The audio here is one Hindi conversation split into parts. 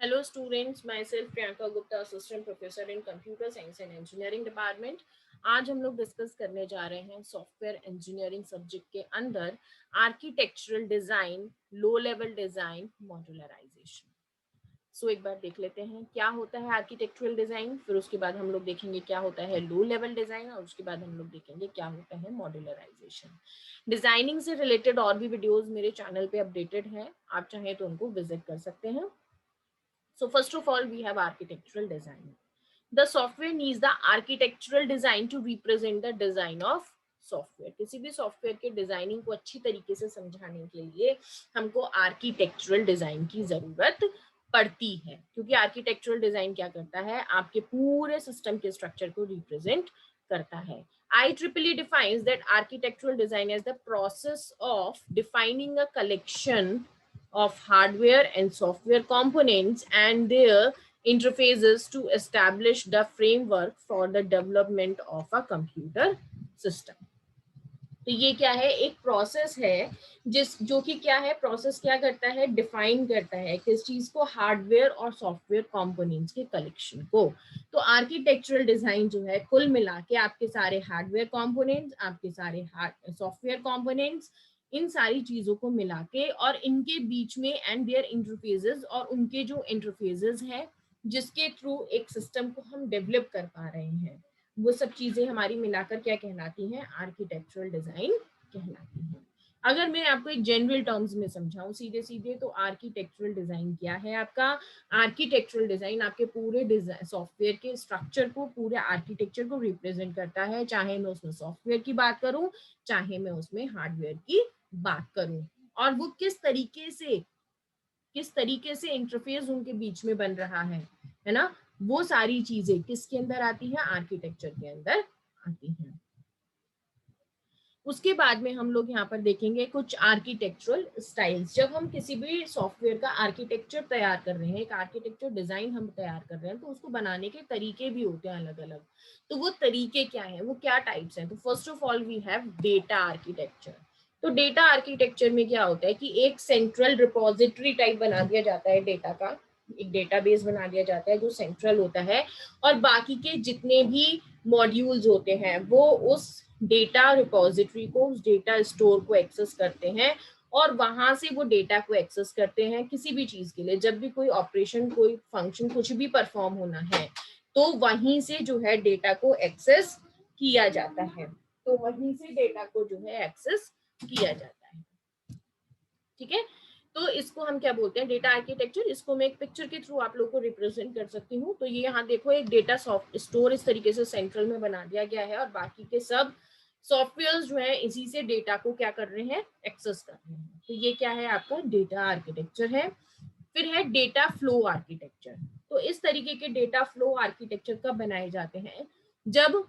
Hello students, myself Priyanka Gupta, assistant professor in computer science and engineering department. आज हम लोग डिस्कस करने जा रहे हैं सॉफ्टवेयर इंजीनियरिंग सब्जेक्ट के अंदर architectural design, low level design, modularization. So एक बार देख लेते हैं क्या होता है आर्किटेक्चरल डिजाइन, फिर उसके बाद हम लोग देखेंगे क्या होता है लो लेवल डिजाइन और उसके बाद हम लोग देखेंगे क्या होता है मॉड्यूलराइजेशन। डिजाइनिंग से रिलेटेड और भी वीडियोस मेरे चैनल पे अपडेटेड हैं, आप चाहें तो उनको विजिट कर सकते हैं। So first of all, we have architectural design. The software needs the architectural design to represent the design of software. किसी भी सॉफ्टवेयर के डिजाइनिंग को अच्छी तरीके से समझाने के लिए हमको आर्किटेक्चरल डिजाइन की जरूरत पड़ती है, क्योंकि आर्किटेक्चरल डिजाइन क्या करता है, आपके पूरे सिस्टम के स्ट्रक्चर को रिप्रेजेंट करता है। IEEE defines that architectural design as the process of defining a collection of hardware and software components and their interfaces to establish the framework for the development of a computer system. तो ये क्या है, एक प्रोसेस है जो कि क्या है, प्रोसेस क्या करता है, डिफाइन करता है किस चीज को, हार्डवेयर और सॉफ्टवेयर कंपोनेंट्स के कलेक्शन को। तो आर्किटेक्चरल डिजाइन जो है कुल मिला के आपके सारे हार्डवेयर कंपोनेंट्स, आपके सारे सॉफ्टवेयर कंपोनेंट्स, इन सारी चीजों को मिला के और इनके बीच में एंड देयर इंटरफेसेस, और उनके जो इंटरफेसेस हैं जिसके थ्रू एक सिस्टम को हम डेवलप कर पा रहे हैं, वो सब चीजें हमारी मिलाकर क्या कहलाती हैं, आर्किटेक्चरल डिजाइन कहलाती हैं। अगर मैं आपको एक जनरल टर्म्स में समझाऊं सीधे सीधे, तो आर्किटेक्चरल डिजाइन क्या है आपका, आर्किटेक्चरल डिजाइन आपके पूरे सॉफ्टवेयर के स्ट्रक्चर को, पूरे आर्किटेक्चर को रिप्रेजेंट करता है, चाहे मैं उसमें सॉफ्टवेयर की बात करूं, चाहे मैं उसमें हार्डवेयर की बात करूं, और वो किस तरीके से इंटरफेस उनके बीच में बन रहा है ना, वो सारी चीजें किसके अंदर आती है, आर्किटेक्चर के अंदर आती हैं। उसके बाद में हम लोग यहाँ पर देखेंगे कुछ आर्किटेक्चरल स्टाइल्स। जब हम किसी भी सॉफ्टवेयर का आर्किटेक्चर तैयार कर रहे हैं, एक आर्किटेक्चर डिजाइन हम तैयार कर रहे हैं, तो उसको बनाने के तरीके भी होते हैं अलग अलग। तो वो तरीके क्या है, वो क्या टाइप्स हैं, तो first of all we have data architecture. तो डेटा आर्किटेक्चर में क्या होता है कि एक सेंट्रल रिपोजिटरी टाइप बना दिया जाता है डेटा का, एक डेटाबेस बना दिया जाता है जो सेंट्रल होता है, और बाकी के जितने भी मॉड्यूल्स होते हैं वो उस डेटा रिपोजिटरी को, उस डेटा स्टोर को एक्सेस करते हैं, और वहां से वो डेटा को एक्सेस करते हैं किसी भी चीज के लिए। जब भी कोई ऑपरेशन, कोई फंक्शन, कुछ भी परफॉर्म होना है, तो वहीं से जो है डेटा को एक्सेस किया जाता है, तो वहीं से डेटा को जो है एक्सेस किया जाता है। ठीक है, तो इसको हम क्या बोलते हैं, डेटा आर्किटेक्चर। इसको मैं एक पिक्चर के थ्रू आप लोगों को रिप्रेजेंट कर सकती हूँ। तो ये यहाँ देखो, एक डेटा सॉफ्ट स्टोर इस तरीके से सेंट्रल में बना दिया गया है, और बाकी के सब सॉफ्टवेयर जो है इसी से डेटा को क्या कर रहे हैं, एक्सेस कर रहे हैं। तो ये क्या है, आपका डेटा आर्किटेक्चर है। फिर है डेटा फ्लो आर्किटेक्चर। तो इस तरीके के डेटा फ्लो आर्किटेक्चर कब बनाए जाते हैं, जब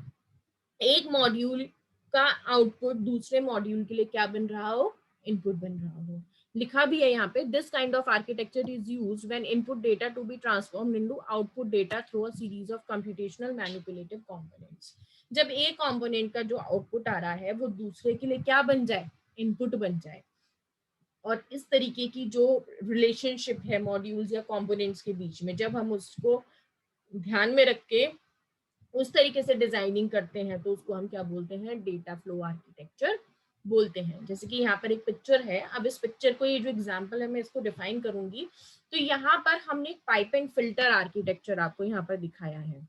एक मॉड्यूल का आउटपुट दूसरे मॉड्यूल के लिए क्या बन रहा हो, इनपुट बन रहा हो। लिखा भी है यहाँ पे, this kind of architecture is used when input data to be transformed into output data through a series of computational manipulative components. जब एक कंपोनेंट का जो आउटपुट आ रहा है वो दूसरे के लिए क्या बन जाए, इनपुट बन जाए। और इस तरीके की जो रिलेशनशिप है मॉड्यूल्स या कंपोनेंट्स के बीच में, जब हम उसको ध्यान में रख के उस तरीके से डिजाइनिंग करते हैं, तो उसको हम क्या बोलते हैं, डेटा फ्लो आर्किटेक्चर बोलते हैं। जैसे कि यहाँ पर एक पिक्चर है, अब इस पिक्चर को, ये जो एग्जांपल है मैं इसको डिफाइन करूंगी। तो यहाँ पर हमने एक पाइप एंड फिल्टर आर्किटेक्चर आपको यहाँ पर दिखाया है।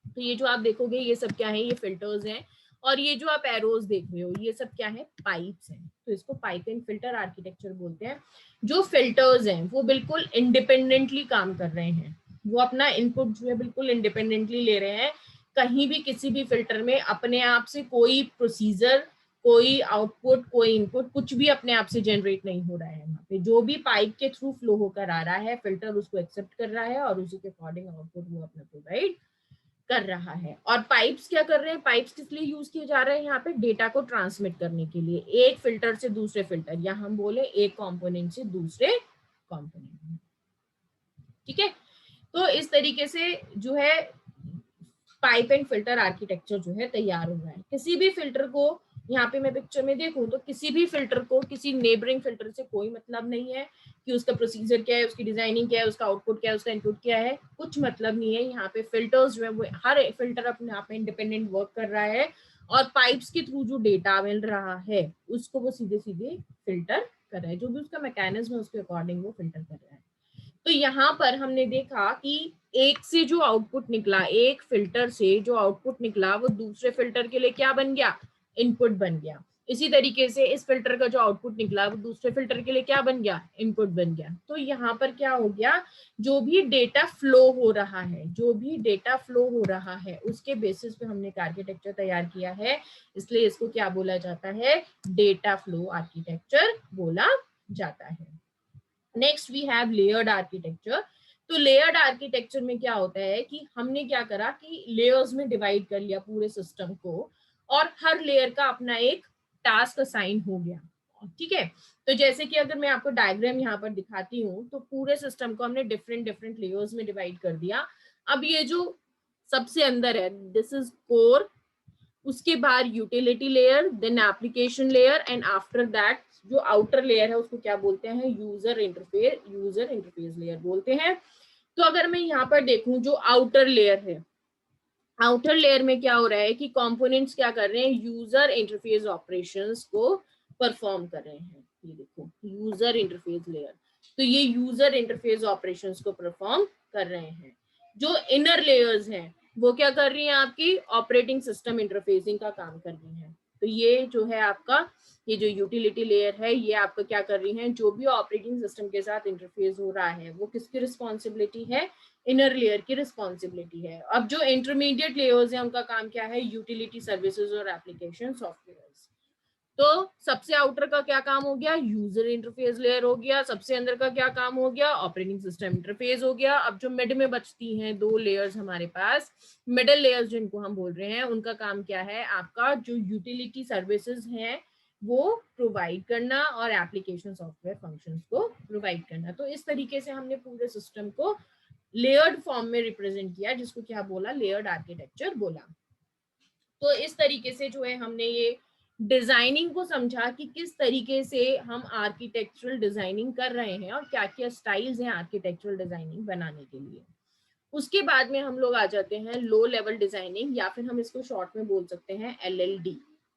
तो ये जो आप देखोगे ये सब क्या है, ये फिल्टर्स हैं, और ये जो आप एरोज देख रहे हो ये सब क्या है, पाइप्स हैं। तो इसको पाइप एंड फिल्टर आर्किटेक्चर बोलते हैं। जो फिल्टर्स हैं वो बिल्कुल इंडिपेंडेंटली काम कर रहे हैं, वो अपना इनपुट जो है बिल्कुल इंडिपेंडेंटली ले रहे हैं। कहीं भी किसी भी फिल्टर में अपने आप से कोई प्रोसीजर, कोई आउटपुट, कोई इनपुट, कुछ भी अपने आप से जनरेट नहीं हो रहा है। वहाँ पे जो भी पाइप के थ्रू फ्लो होकर आ रहा है, फिल्टर उसको एक्सेप्ट कर रहा है और उसी के अकॉर्डिंग आउटपुट वो अपना प्रोवाइड कर रहा है। और पाइप्स क्या कर रहे हैं, पाइप्स किस लिए यूज किए जा रहे हैं, यहाँ पे डेटा को ट्रांसमिट करने के लिए, एक फिल्टर से दूसरे फिल्टर, या हम बोले एक कंपोनेंट से दूसरे कंपोनेंट। ठीक है, तो इस तरीके से जो है पाइप एंड फिल्टर आर्किटेक्चर जो है तैयार हो रहा है। किसी भी फिल्टर को यहाँ पे मैं पिक्चर में देखूं तो किसी भी फिल्टर को किसी नेबरिंग फिल्टर से कोई मतलब नहीं है कि उसका प्रोसीजर क्या है, उसकी डिजाइनिंग क्या है, उसका आउटपुट क्या है, उसका इनपुट क्या है, कुछ मतलब नहीं है। यहाँ पे फिल्टर्स जो है वो हर फिल्टर अपने आप में इंडिपेंडेंट वर्क कर रहा है और पाइप्स के थ्रू जो डेटा मिल रहा है उसको वो सीधे सीधे फिल्टर कर रहा है, जो भी उसका मैकेनिज्म है उसके अकॉर्डिंग वो फिल्टर कर रहा है। तो यहाँ पर हमने देखा कि एक से जो आउटपुट निकला, एक फिल्टर से जो आउटपुट निकला वो दूसरे फिल्टर के लिए क्या बन गया, इनपुट बन गया। इसी तरीके से इस फिल्टर का जो आउटपुट निकला वो दूसरे फिल्टर के लिए क्या बन गया, इनपुट बन गया। तो यहाँ पर क्या हो गया, जो भी डेटा फ्लो हो रहा है, जो भी डेटा फ्लो हो रहा है उसके बेसिस पे हमने एक आर्किटेक्चर तैयार किया है, इसलिए इसको क्या बोला जाता है, डेटा फ्लो आर्किटेक्चर बोला जाता है। Next we have layered architecture. तो लेयर्ड आर्किटेक्चर में क्या होता है कि हमने क्या करा कि लेयर्स में डिवाइड कर लिया पूरे सिस्टम को और हर लेयर का अपना एक टास्क असाइन हो गया। ठीक है, तो जैसे कि अगर मैं आपको डायग्राम यहाँ पर दिखाती हूँ तो पूरे सिस्टम को हमने डिफरेंट डिफरेंट लेयर्स में डिवाइड कर दिया। अब ये जो सबसे अंदर है दिस इज कोर, उसके बाद utility layer, then application layer and after that जो आउटर लेयर है उसको क्या बोलते हैं, यूजर इंटरफेस लेयर बोलते हैं। तो अगर मैं यहाँ पर देखूं जो आउटर लेयर है, आउटर लेयर में क्या हो रहा है कि कंपोनेंट्स क्या कर रहे हैं, यूजर इंटरफेस ऑपरेशंस को परफॉर्म कर रहे हैं। ये देखो यूजर इंटरफेस लेयर, तो ये यूजर इंटरफेस ऑपरेशंस को परफॉर्म कर रहे हैं। जो इनर लेयर्स हैं वो क्या कर रही हैं, आपकी ऑपरेटिंग सिस्टम इंटरफेसिंग का काम कर रही हैं। तो ये जो है आपका, ये जो यूटिलिटी लेयर है ये आपका क्या कर रही है, जो भी ऑपरेटिंग सिस्टम के साथ इंटरफेस हो रहा है वो किसकी रिस्पॉन्सिबिलिटी है, इनर लेयर की रिस्पॉन्सिबिलिटी है। अब जो इंटरमीडिएट लेयर्स हैं उनका काम क्या है, यूटिलिटी सर्विसेज और एप्लीकेशन सॉफ्टवेयर। तो सबसे आउटर का क्या काम हो गया, यूजर इंटरफेस लेयर हो गया। सबसे अंदर का क्या काम हो गया, ऑपरेटिंग सिस्टम इंटरफेस हो गया। अब जो मिड में बचती हैं दो लेयर्स हमारे पास, मिडल लेयर्स जिनको हम बोल रहे हैं, उनका काम क्या है, आपका जो यूटिलिटी सर्विसेज हैं वो प्रोवाइड करना और एप्लीकेशन सॉफ्टवेयर फंक्शंस को प्रोवाइड करना। तो इस तरीके से हमने पूरे सिस्टम को लेयर्ड फॉर्म में रिप्रेजेंट किया, जिसको क्या बोला, लेयर्ड आर्किटेक्चर बोला। तो इस तरीके से जो है हमने ये डिजाइनिंग को समझा कि किस तरीके से हम आर्किटेक्चरल डिजाइनिंग कर रहे हैं और क्या क्या स्टाइल्स हैं आर्किटेक्चरल डिजाइनिंग बनाने के लिए। उसके बाद में हम लोग आ जाते हैं लो लेवल डिजाइनिंग, या फिर हम इसको शॉर्ट में बोल सकते हैं LLD।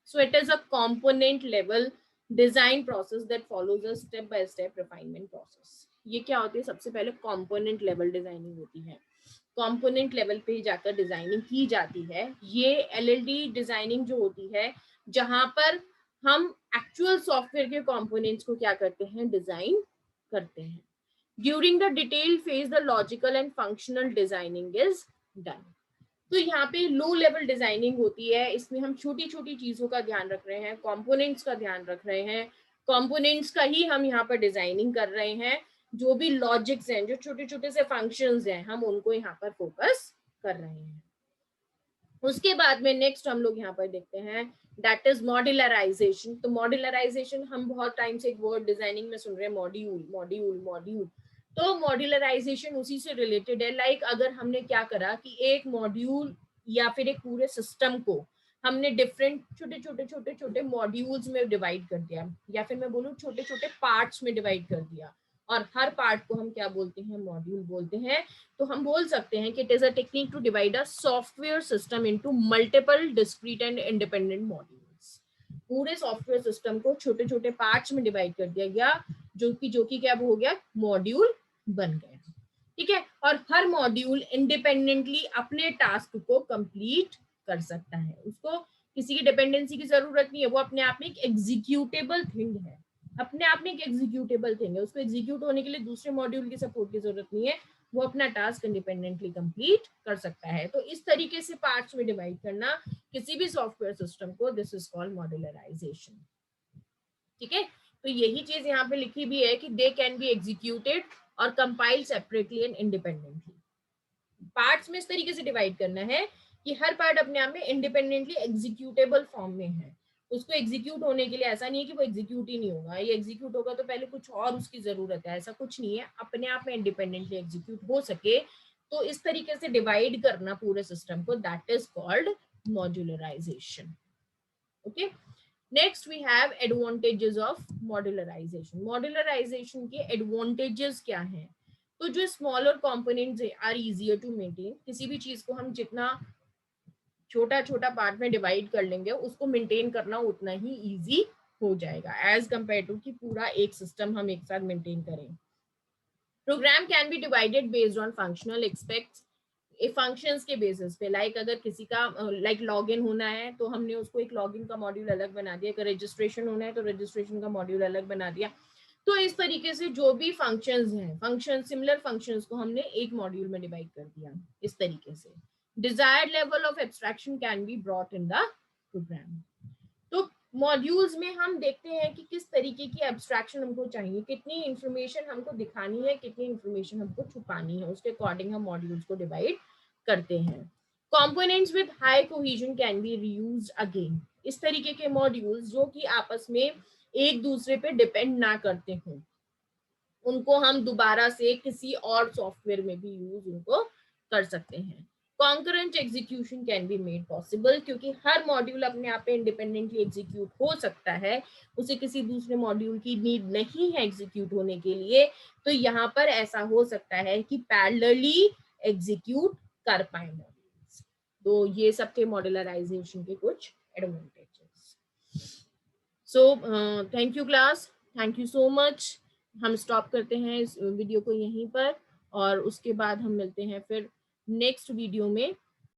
So it is a component level design process that follows a step by step refinement process. ये क्या होती है, सबसे पहले कंपोनेंट लेवल डिजाइनिंग होती है, कंपोनेंट लेवल पे जाकर डिजाइनिंग की जाती है। ये LLD डिजाइनिंग जो होती है, जहां पर हम एक्चुअल सॉफ्टवेयर के कंपोनेंट्स को क्या करते हैं, डिजाइन करते हैं। During the detail phase the logical and functional designing is done. तो यहाँ पे लो लेवल डिजाइनिंग होती है, इसमें हम छोटी छोटी चीजों का ध्यान रख रहे हैं, कंपोनेंट्स का ध्यान रख रहे हैं, कंपोनेंट्स का ही हम यहाँ पर डिजाइनिंग कर रहे हैं। जो भी लॉजिक्स हैं, जो छोटे छोटे से फंक्शंस हैं, हम उनको यहाँ पर फोकस कर रहे हैं। उसके बाद में नेक्स्ट हम लोग यहाँ पर देखते हैं दैट इज मॉड्यूलराइजेशन। तो मॉड्यूलराइजेशन हम बहुत टाइम से एक वर्ड डिजाइनिंग में सुन रहे हैं, मॉड्यूल मॉड्यूल मॉड्यूल। तो मॉड्यूलराइजेशन उसी से रिलेटेड है। लाइक अगर हमने क्या करा कि एक मॉड्यूल या फिर एक पूरे सिस्टम को हमने डिफरेंट छोटे छोटे छोटे छोटे मॉड्यूल्स में डिवाइड कर दिया, या फिर मैं बोलूँ छोटे छोटे पार्ट्स में डिवाइड कर दिया, और हर पार्ट को हम क्या बोलते हैं, मॉड्यूल बोलते हैं। तो हम बोल सकते हैं कि it is a technique to divide a software system into multiple discrete and independent modules. पूरे सॉफ्टवेयर सिस्टम को छोटे छोटे पार्ट्स में डिवाइड कर दिया गया, जो कि क्या हो गया, मॉड्यूल बन गया। ठीक है, और हर मॉड्यूल इंडिपेंडेंटली अपने टास्क को कंप्लीट कर सकता है, उसको किसी की डिपेंडेंसी की जरूरत नहीं है, वो अपने आप में एक एग्जीक्यूटेबल थिंग है, अपने आप में एक एग्जीक्यूटेबल थिंग है, उसको एग्जीक्यूट होने के लिए दूसरे मॉड्यूल की सपोर्ट की जरूरत नहीं है, वो अपना टास्क इंडिपेंडेंटली कंप्लीट कर सकता है। तो इस तरीके से पार्ट्स में डिवाइड करना किसी भी सॉफ्टवेयर सिस्टम को, दिस इज कॉल्ड मॉड्यूलराइजेशन। ठीक है, तो यही चीज यहाँ पे लिखी भी है कि दे कैन बी एग्जीक्यूटेड और compile separately and independently. Parts में इस तरीके से डिवाइड करना है कि हर पार्ट अपने आप में इंडिपेंडेंटली एग्जीक्यूटेबल फॉर्म में है, उसको एग्जीक्यूट होने के लिए ऐसा नहीं है कि वो एग्जीक्यूट ही नहीं होगा, ये एग्जीक्यूट होगा तो पहले कुछ और उसकी जरूरत है, ऐसा कुछ नहीं है, अपने आप में इंडिपेंडेंटली एग्जीक्यूट हो सके। तो इस तरीके से डिवाइड करना पूरे सिस्टम को, that is called modularization. Okay, next we have advantages of modularization. Modularization के एडवांटेजेस क्या हैं? तो जो smaller components are easier to maintain, किसी भी चीज को हम जितना छोटा छोटा पार्ट में डिवाइड कर लेंगे उसको मेंटेन करना उतना ही इजी हो जाएगा एज कंपेयर टू कि पूरा एक सिस्टम हम एक साथ मेंटेन करें। Program can be divided based on functional expects, functions के बेसिस पे। लाइक अगर किसी का लाइक लॉगिन होना है तो हमने उसको एक लॉगिन का मॉड्यूल अलग बना दिया, अगर रजिस्ट्रेशन होना है तो रजिस्ट्रेशन का मॉड्यूल अलग बना दिया। तो इस तरीके से जो भी फंक्शंस हैं, फंक्शन सिमिलर फंक्शंस को हमने एक मॉड्यूल में डिवाइड कर दिया इस तरीके से। Desired level of abstraction can be brought in the program. तो मॉड्यूल्स में हम देखते हैं कि किस तरीके की एब्स्ट्रैक्शन हमको चाहिए, कितनी इंफॉर्मेशन हमको दिखानी है, कितनी इंफॉर्मेशन हमको छुपानी है, उसके अकॉर्डिंग हम मॉड्यूल्स को डिवाइड करते हैं। Components with high cohesion can be reused again. इस तरीके के मॉड्यूल्स जो कि आपस में एक दूसरे पे डिपेंड ना करते हों, उनको हम दोबारा से किसी और सॉफ्टवेयर में भी यूज उनको कर सकते हैं। Concurrent execution can be made possible, क्योंकि हर मॉड्यूल अपने आप पे इंडिपेंडेंटली एग्जीक्यूट हो सकता है, उसे किसी दूसरे मॉड्यूल की नीड नहीं है एग्जीक्यूट होने के लिए। तो यहाँ पर ऐसा हो सकता है कि पैरेलली एग्जीक्यूट कर पाए मॉड्यूल्स। तो ये सब थे मॉड्यूलराइजेशन के कुछ advantages. So thank you class, thank you so much. हम स्टॉप करते हैं इस वीडियो को यहीं पर, और उसके बाद हम मिलते हैं फिर नेक्स्ट वीडियो में